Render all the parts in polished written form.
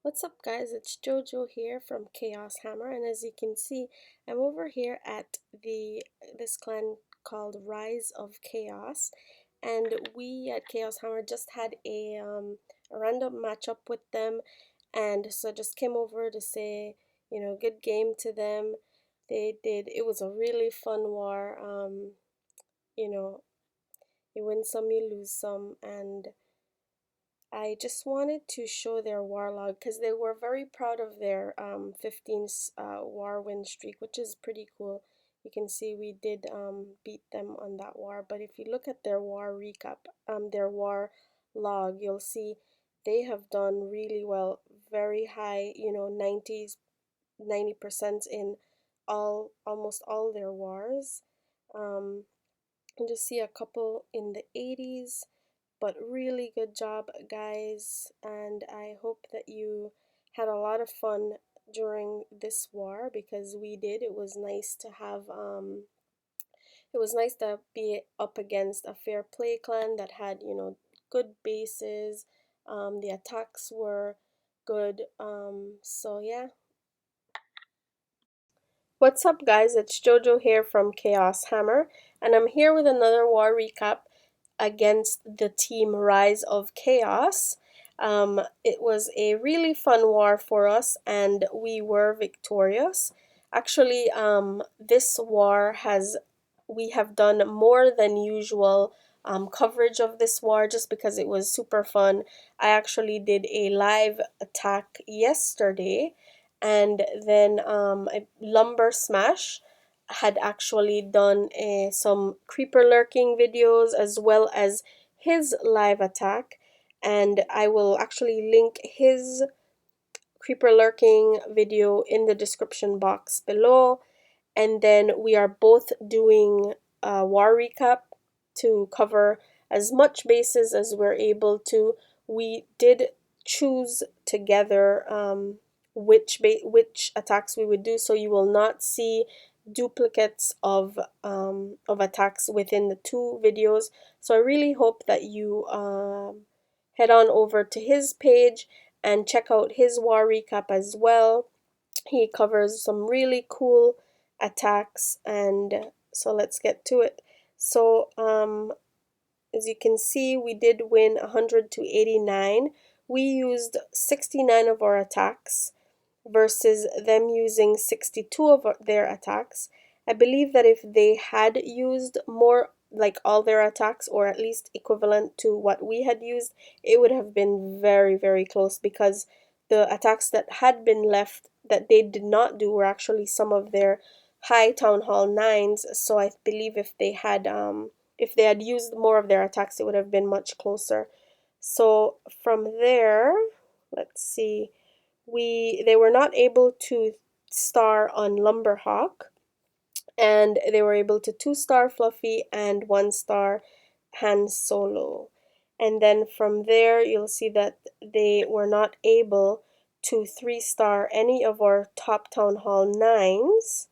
What's up guys, it's Jojo here from Chaos Hammer, and as you can see I'm over here at this clan called Rise of Chaos, and we at Chaos Hammer just had a random matchup with them, and so just came over to say, good game to them. It was a really fun war. You know, you win some, you lose some, and I just wanted to show their war log because they were very proud of their 15 war win streak, which is pretty cool. You can see we did beat them on that war, but if you look at their war recap, their war log, you'll see they have done really well, very high, 90% in almost all their wars. And just see a couple in the 80s, but really good job guys, and I hope that you had a lot of fun during this war because we did. It was nice to have it was nice to be up against a fair play clan that had, good bases. The attacks were good. So yeah. What's up guys, it's Jojo here from Chaos Hammer, and I'm here with another war recap against the team Rise of Chaos. It was a really fun war for us and we were victorious. Actually, this war we have done more than usual coverage of this war just because it was super fun. I actually did a live attack yesterday, and then a lumber smash had actually done some creeper lurking videos as well as his live attack, and I will actually link his creeper lurking video in the description box below. And then we are both doing a war recap to cover as much bases as we're able to. We did choose together which attacks we would do, so you will not see duplicates of attacks within the two videos. So I really hope that you head on over to his page and check out his war recap as well. He covers some really cool attacks, and so let's get to it. So as you can see, we did win 100 to 89. We used 69 of our attacks versus them using 62 of their attacks. I believe that if they had used more, like all their attacks, or at least equivalent to what we had used, it would have been very, very close because the attacks that had been left that they did not do were actually some of their high Town Hall 9s. So I believe if they had used more of their attacks, it would have been much closer. So from there, let's see, they were not able to star on Lumberhawk, and they were able to 2-star Fluffy and 1-star Han Solo. And then from there, you'll see that they were not able to 3-star any of our top Town Hall 9s.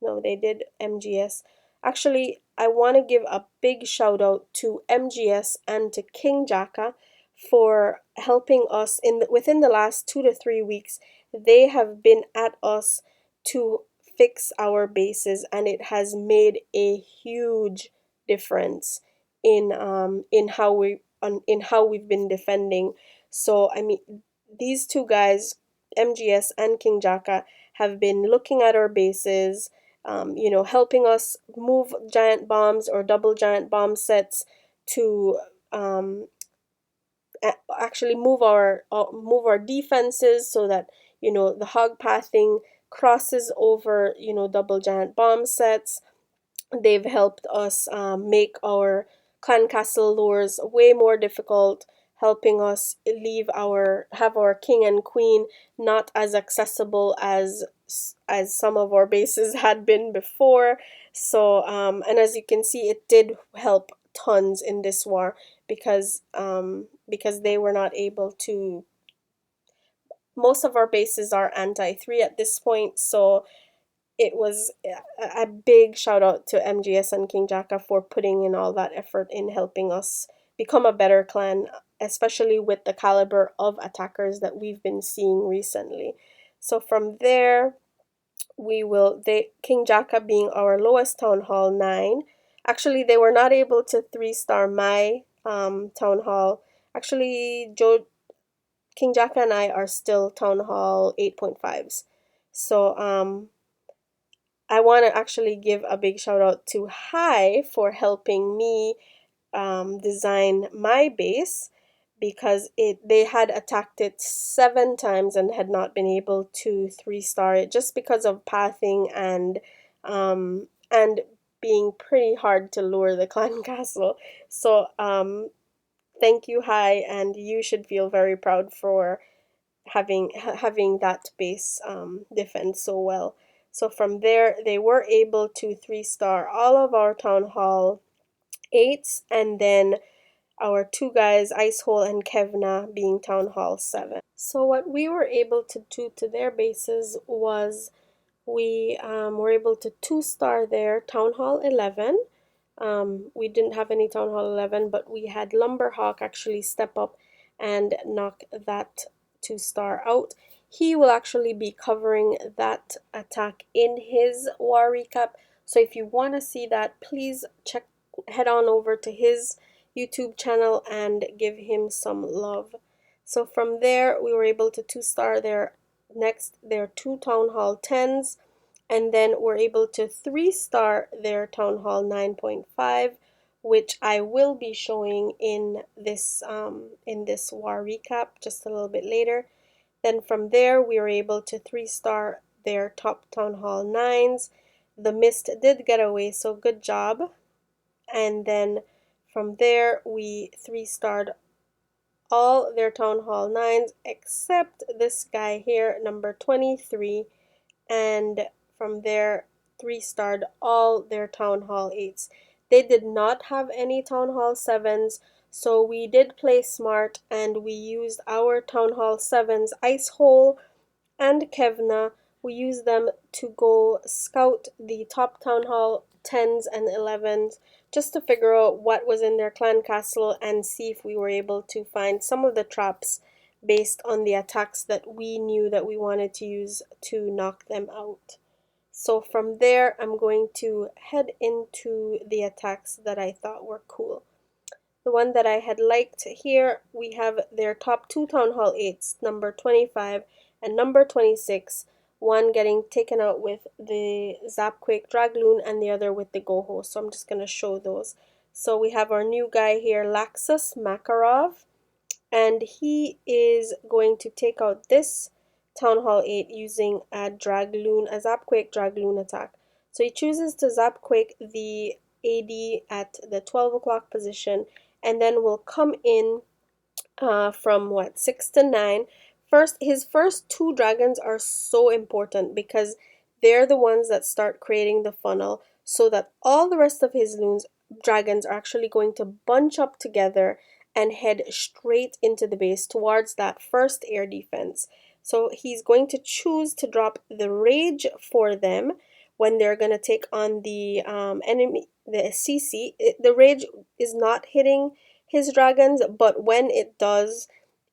No, they did MGS. Actually, I want to give a big shout out to MGS and to King Jaka for helping us within the last 2 to 3 weeks. They have been at us to fix our bases, and it has made a huge difference in how we've been defending. So I mean, these two guys, MGS and King Jaka, have been looking at our bases, helping us move giant bombs or double giant bomb sets to actually move our defenses so that the hog pathing crosses over double giant bomb sets. They've helped us make our clan castle lures way more difficult, helping us have our king and queen not as accessible as some of our bases had been before. So and as you can see, it did help tons in this war because they were not able to. Most of our bases are anti-3 at this point, so it was a big shout out to MGS and King Jaka for putting in all that effort in helping us become a better clan especially with the caliber of attackers that we've been seeing recently. So from there, King Jaka being our lowest Town Hall 9. Actually, they were not able to 3-star my Town Hall. Actually, King Jaka and I are still Town Hall 8.5s. So I want to actually give a big shout out to Hi for helping me design my base, because they had attacked it 7 times and had not been able to 3-star it, just because of pathing and being pretty hard to lure the clan castle. So thank you, Hi, and you should feel very proud for having that base defend so well. So from there, they were able to 3-star all of our Town Hall 8s, and then our two guys, Icehole and Kevna, being Town Hall 7. So what we were able to do to their bases was we were able to 2-star their Town Hall 11. We didn't have any Town Hall 11, but we had Lumberhawk actually step up and knock that 2-star out. He will actually be covering that attack in his war recap. So if you want to see that, please head on over to his YouTube channel and give him some love. So from there, we were able to 2-star their 2 Town Hall 10s, and then we're able to 3-star their Town Hall 9.5, which I will be showing in this war recap just a little bit later. Then from there, we were able to 3-star their top Town Hall 9s. The mist did get away, so good job. And then from there, we 3-starred all their Town Hall 9s except this guy here, number 23, and from there 3-starred all their Town Hall 8s. They did not have any Town Hall 7s, so we did play smart and we used our Town Hall 7s, Icehole and Kevna. We used them to go scout the top Town Hall 10s and 11s just to figure out what was in their clan castle and see if we were able to find some of the traps based on the attacks that we knew that we wanted to use to knock them out. So from there, I'm going to head into the attacks that I thought were cool. The one that I had liked here, we have their top 2 Town Hall 8s, number 25 and number 26, one getting taken out with the Zapquake Dragloon and the other with the GoHo. So I'm just going to show those. So we have our new guy here, Laxus Makarov, and he is going to take out this Town Hall 8 using a Zapquake Dragloon attack. So he chooses to Zapquake the AD at the 12 o'clock position, and then will come in from 6 to 9. His first 2 dragons are so important because they're the ones that start creating the funnel, so that all the rest of his dragons are actually going to bunch up together and head straight into the base towards that first air defense. So he's going to choose to drop the rage for them when they're going to take on the enemy, the CC. The rage is not hitting his dragons, but when it does,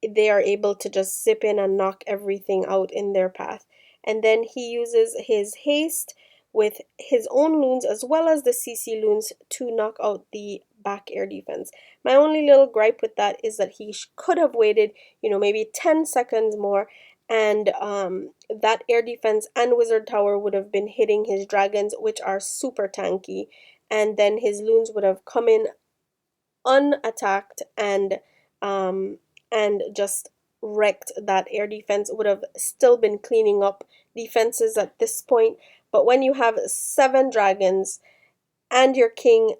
they are able to just zip in and knock everything out in their path. And then he uses his haste with his own loons as well as the CC loons to knock out the back air defense. My only little gripe with that is that he could have waited, maybe 10 seconds more, and that air defense and wizard tower would have been hitting his dragons, which are super tanky, and then his loons would have come in unattacked and just wrecked that air defense. Would have still been cleaning up defenses at this point. But when you have 7 dragons and your king,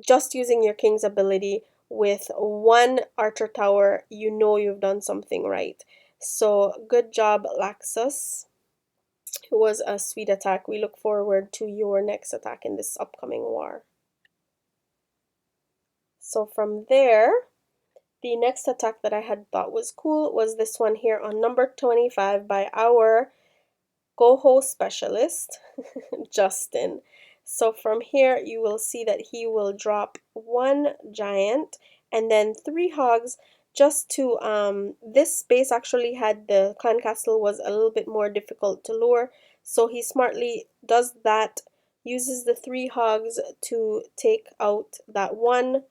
just using your king's ability with 1 archer tower, you know you've done something right. So good job, Laxus. It was a sweet attack. We look forward to your next attack in this upcoming war. So from there, the next attack that I had thought was cool was this one here on number 25 by our GoHo specialist, Justin. So from here, you will see that he will drop 1 giant and then 3 hogs just to this base actually had the clan castle was a little bit more difficult to lure, so he smartly does that, uses the 3 hogs to take out that one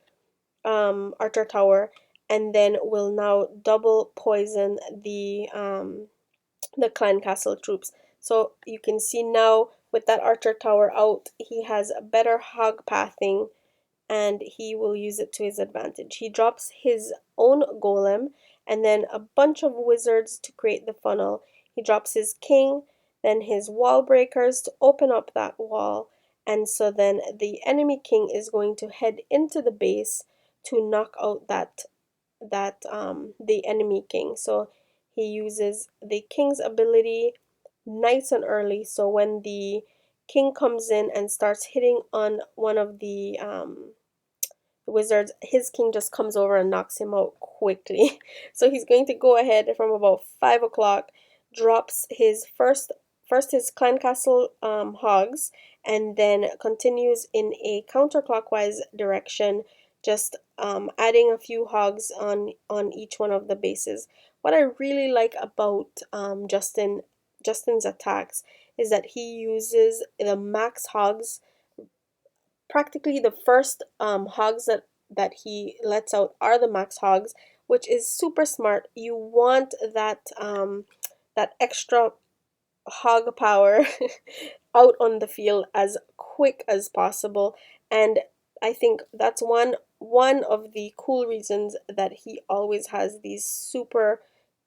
archer tower, and then will now double poison the clan castle troops. So you can see now with that archer tower out, he has a better hog pathing, and he will use it to his advantage. He drops his own golem and then a bunch of wizards to create the funnel. He drops his king, then his wall breakers to open up that wall, and so then the enemy king is going to head into the base to knock out the enemy king. So he uses the king's ability nice and early, so when the king comes in and starts hitting on one of the wizards, his king just comes over and knocks him out quickly. So he's going to go ahead from about 5 o'clock, drops his first his clan castle hogs, and then continues in a counterclockwise direction, just adding a few hogs on each one of the bases. What I really like about Justin's attacks is that he uses the max hogs. Practically the first hogs that he lets out are the max hogs, which is super smart. You want that extra hog power out on the field as quick as possible, and I think that's one of the cool reasons that he always has these super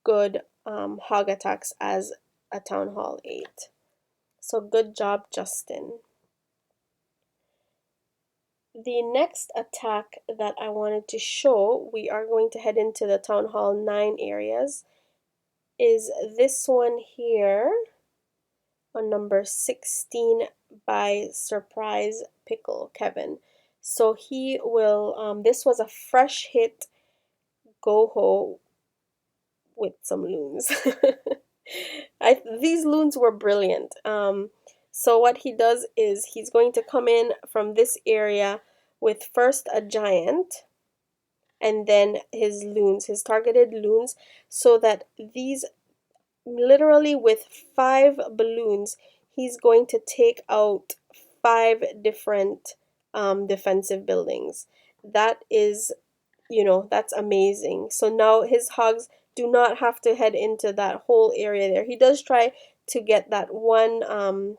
good hog attacks as a Town Hall 8. So good job, Justin. The next attack that I wanted to show, we are going to head into the Town Hall 9 areas, is this one here on number 16 by Surprise Pickle Kevin. So he will, this was a fresh hit GoHo with some loons. These loons were brilliant. So what he does is he's going to come in from this area with first a giant and then his loons, his targeted loons, so that these literally with 5 balloons, he's going to take out 5 different defensive buildings. That is, that's amazing. So now his hogs do not have to head into that whole area there. He does try to get that one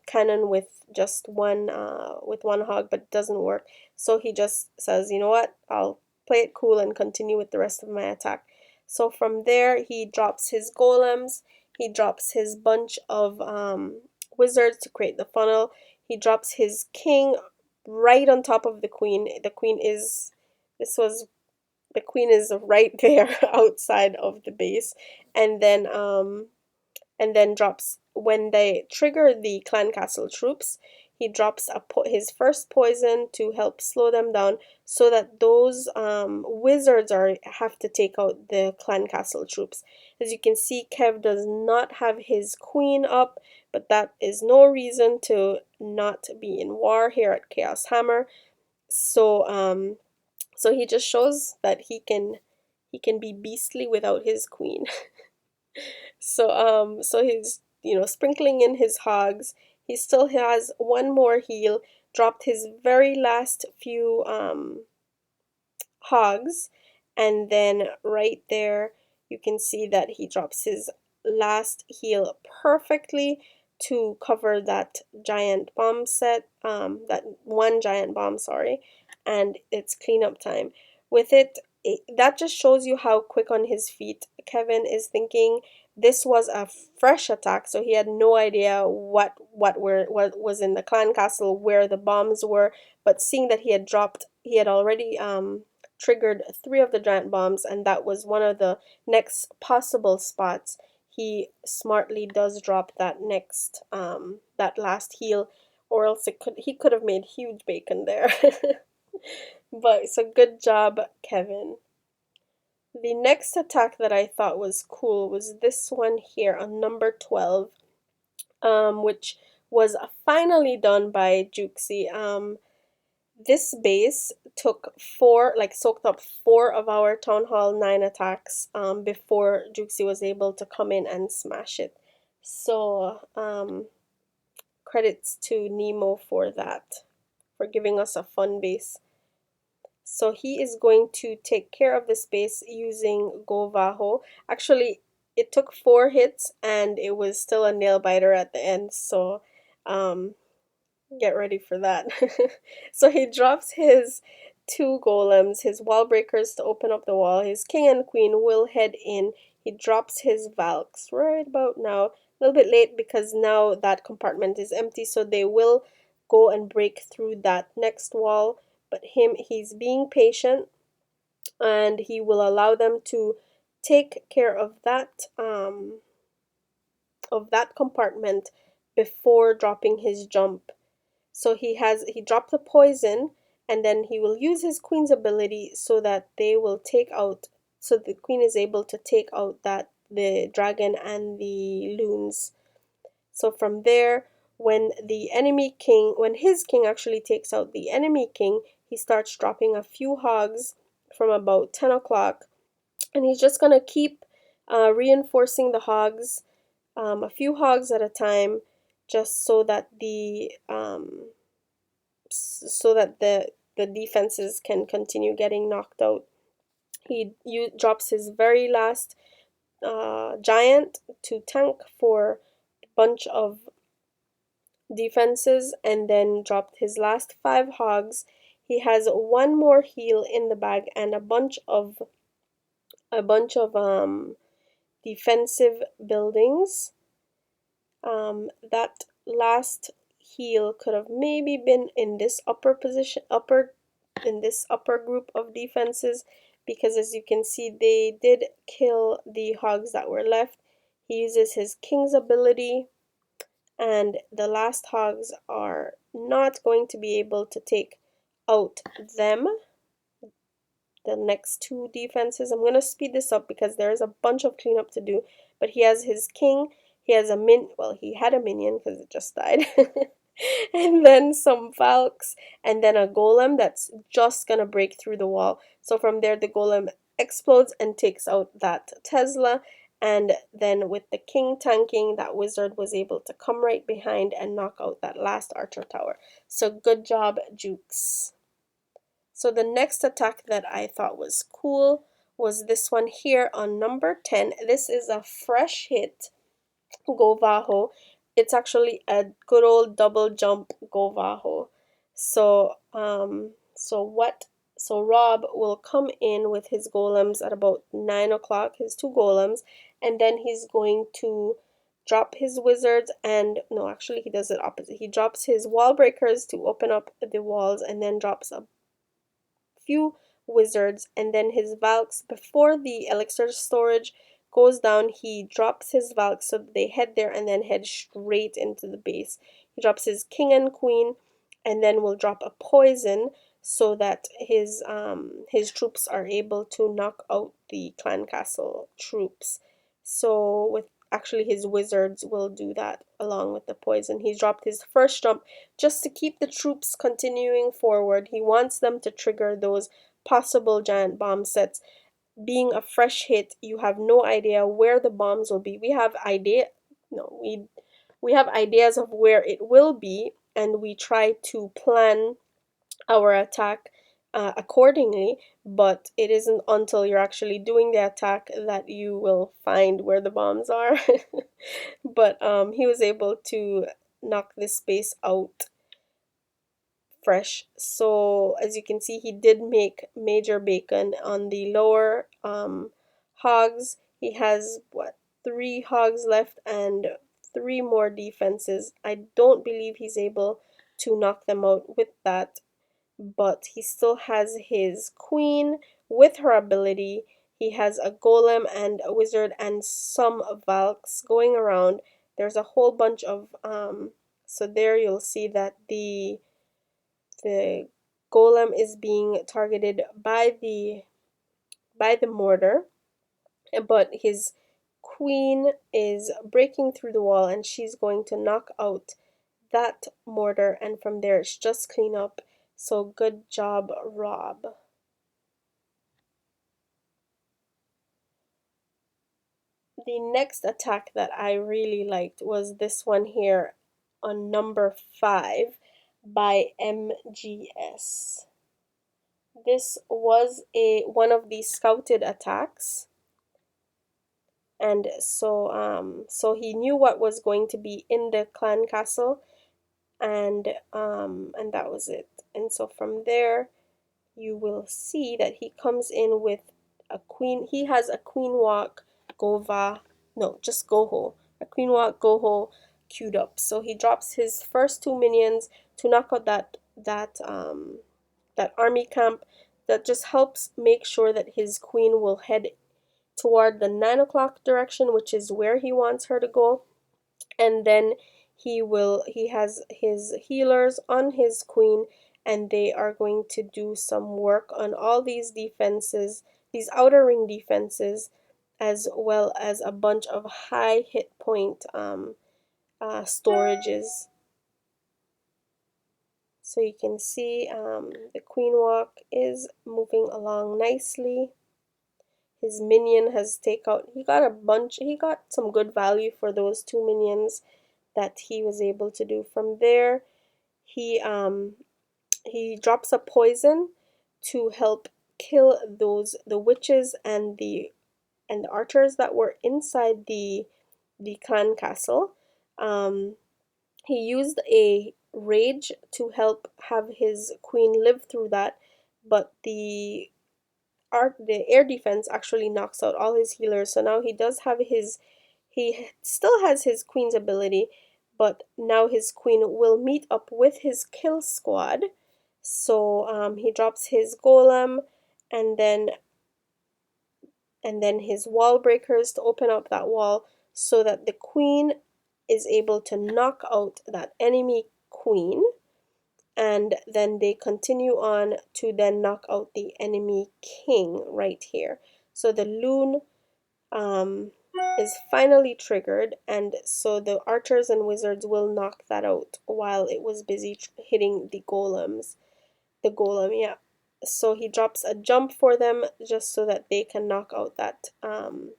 cannon with just one hog, but it doesn't work. So he just says, you know what, I'll play it cool and continue with the rest of my attack. So from there, he drops his golems, he drops his bunch of wizards to create the funnel, he drops his king right on top of the queen. The queen is right there outside of the base, and then drops, when they trigger the clan castle troops, he drops his first poison to help slow them down, so that those wizards have to take out the clan castle troops. As you can see, Kev does not have his queen up, but that is no reason to not be in war here at Chaos Hammer. So he just shows that he can be beastly without his queen. So he's sprinkling in his hogs. He still has one more heal. Dropped his very last few hogs, and then right there you can see that he drops his last heal perfectly to cover that giant bomb set, that one giant bomb, sorry, and it's cleanup time. With that just shows you how quick on his feet Kevin is thinking. This was a fresh attack, so he had no idea what was in the clan castle, where the bombs were, but seeing that he had already triggered 3 of the giant bombs, and that was one of the next possible spots, he smartly does drop that next that last heal, or else he could have made huge bacon there. But so good job, Kevin. The next attack that I thought was cool was this one here on number 12, which was finally done by Jukesy. This base took four, like soaked up 4 of our Town Hall 9 attacks before Jukesy was able to come in and smash it. So credits to Nemo for that, for giving us a fun base. So he is going to take care of this base using GoVaHo. Actually, it took 4 hits and it was still a nail biter at the end. So get ready for that. So he drops his 2 golems, his wall breakers to open up the wall. His king and queen will head in. He drops his Valks right about now. A little bit late because now that compartment is empty, so they will go and break through that next wall. But he's being patient, and he will allow them to take care of that compartment before dropping his jump. So he dropped the poison, and then he will use his queen's ability so that they will take out, so the queen is able to take out the dragon and the loons. So from there, when his king actually takes out the enemy king, he starts dropping a few hogs from about 10 o'clock, and he's just gonna keep reinforcing the hogs, a few hogs at a time, just so that the defenses can continue getting knocked out. He drops his very last giant to tank for a bunch of defenses, and then dropped his last 5 hogs. He has 1 more heal in the bag and a bunch of defensive buildings. That last heal could have maybe been in this upper group of defenses, because as you can see, they did kill the hogs that were left. He uses his king's ability, and the last hogs are not going to be able to take out the next 2 defenses. I'm going to speed this up because there's a bunch of cleanup to do. But he has his king, he has he had a minion because it just died. And then some Valks, and then a golem that's just going to break through the wall. So from there, the golem explodes and takes out that Tesla. And then with the king tanking, that wizard was able to come right behind and knock out that last archer tower. So good job, Jukes. So the next attack that I thought was cool was this one here on number 10. This is a fresh hit GoVaHo. It's actually a good old double jump GoVaHo. So Rob will come in with his golems at about 9 o'clock, his 2 golems, and then he's going to drop his wizards, and no, actually he does it opposite. He drops his wall breakers to open up the walls, and then drops a few wizards, and then his Valks, before the elixir storage goes down, he drops his Valks so that they head there and then head straight into the base. He drops his king and queen, and then will drop a poison so that his troops are able to knock out the clan castle troops. So with actually his wizards will do that along with the poison. He's dropped his first jump just to keep the troops continuing forward. He wants them to trigger those possible giant bomb sets. Being a fresh hit, you have no idea where the bombs will be. We have ideas of where it will be, and we try to plan our attack accordingly, but it isn't until you're actually doing the attack that you will find where the bombs are. But he was able to knock this base out fresh. So as you can see, he did make major bacon on the lower hogs. He has 3 hogs left and 3 more defenses. I don't believe he's able to knock them out with that, but he still has his queen with her ability. He has a golem and a wizard and some Valks going around. There's a whole bunch of so there you'll see that the golem is being targeted by the mortar, but his queen is breaking through the wall, and she's going to knock out that mortar, and from there it's just clean up. So good job, Rob. The next attack that I really liked was this one here on number 5 by MGS. This was one of the scouted attacks, and so he knew what was going to be in the clan castle, and that was it. And so from there you will see that he comes in with a queen. He has a queen walk Gova, no, just GoHo, a queen walk GoHo queued up. So he drops his first 2 minions to knock out that army camp. That just helps make sure that his queen will head toward the 9 o'clock direction, which is where he wants her to go. And then he has his healers on his queen, and they are going to do some work on all these defenses, these outer ring defenses, as well as a bunch of high hit point storages. So you can see the queen walk is moving along nicely. His minion has he got a bunch, he got some good value for those 2 minions that he was able to do. From there, he drops a poison to help kill the witches and the archers that were inside the clan castle. He used a rage to help have his queen live through that, but the air defense actually knocks out all his healers. So now he still has his queen's ability, but now his queen will meet up with his kill squad. So he drops his golem, and then his wall breakers to open up that wall, so that the queen is able to knock out that enemy queen, and then they continue on to then knock out the enemy king right here. So the loon is finally triggered, and so the archers and wizards will knock that out while it was busy hitting the golem, yeah. So he drops a jump for them just so that they can knock out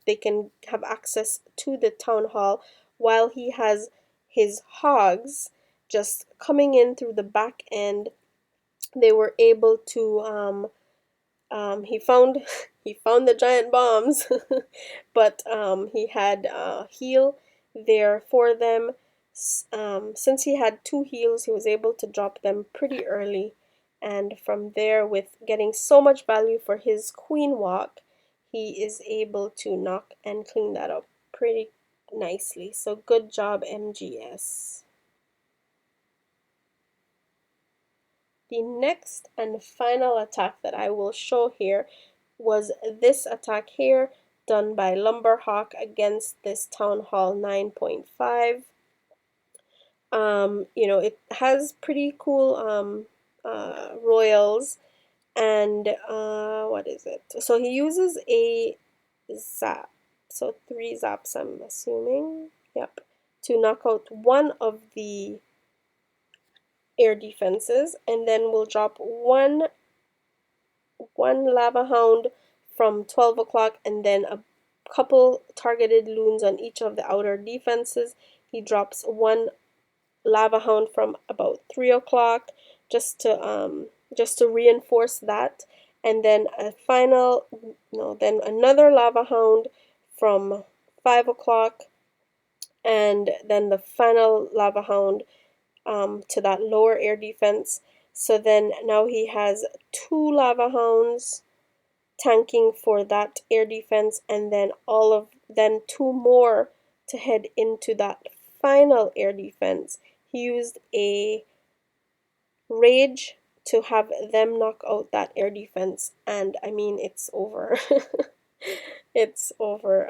they can have access to the town hall, while he has his hogs just coming in through the back end. They were able to he found he found the giant bombs, but he had heal there for them. Since he had 2 heals, he was able to drop them pretty early, and from there, with getting so much value for his queen walk, he is able to knock and clean that up pretty nicely. So good job, MGS. The next and final attack that I will show here was this attack here, done by Lumberhawk against this Town Hall 9.5. It has pretty cool royals, and what is it? So he uses a zap, so 3 zaps, I'm assuming, yep, to knock out one of the air defenses, and then we'll drop one lava hound from 12 o'clock, and then a couple targeted loons on each of the outer defenses. He drops one lava hound from about 3 o'clock just to reinforce that, and then then another lava hound from 5 o'clock, and then the final lava hound to that lower air defense. So then now he has 2 lava hounds tanking for that air defense, and then then 2 more to head into that final air defense. He used a rage to have them knock out that air defense, and I mean, it's over. It's over.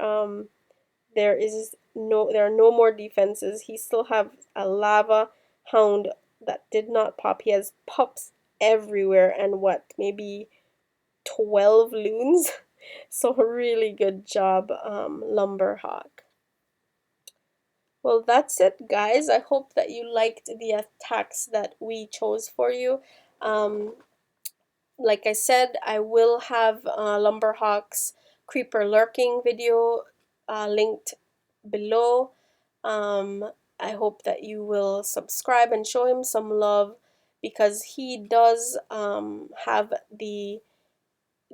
There are no more defenses. He still have a lava hound that did not pop. He has pops everywhere, and maybe 12 loons. So really good job, Lumberhawk. Well, that's it, guys. I hope that you liked the attacks that we chose for you. Like I said, I will have Lumberhawk's Creeper Lurking video linked below. I hope that you will subscribe and show him some love, because he does have the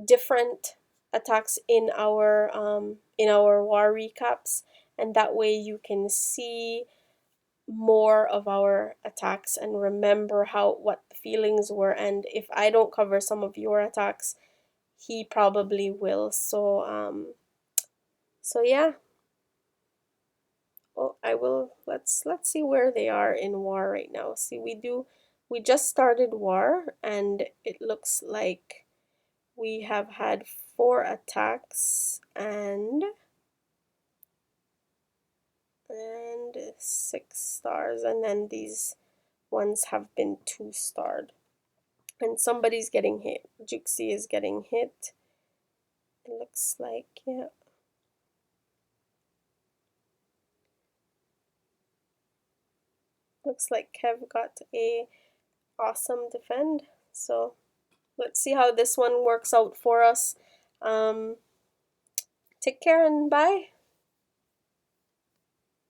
different attacks in our war recaps, and that way you can see more of our attacks and remember what the feelings were. And if I don't cover some of your attacks, he probably will. So yeah. Oh, I will. Let's see where they are in war right now. See, we just started war, and it looks like we have had 4 attacks and 6 stars, and then these ones have been 2-starred. And somebody's getting hit. Juxie is getting hit. It looks like, yeah. Looks like Kev got a awesome defend. So let's see how this one works out for us. Take care and bye.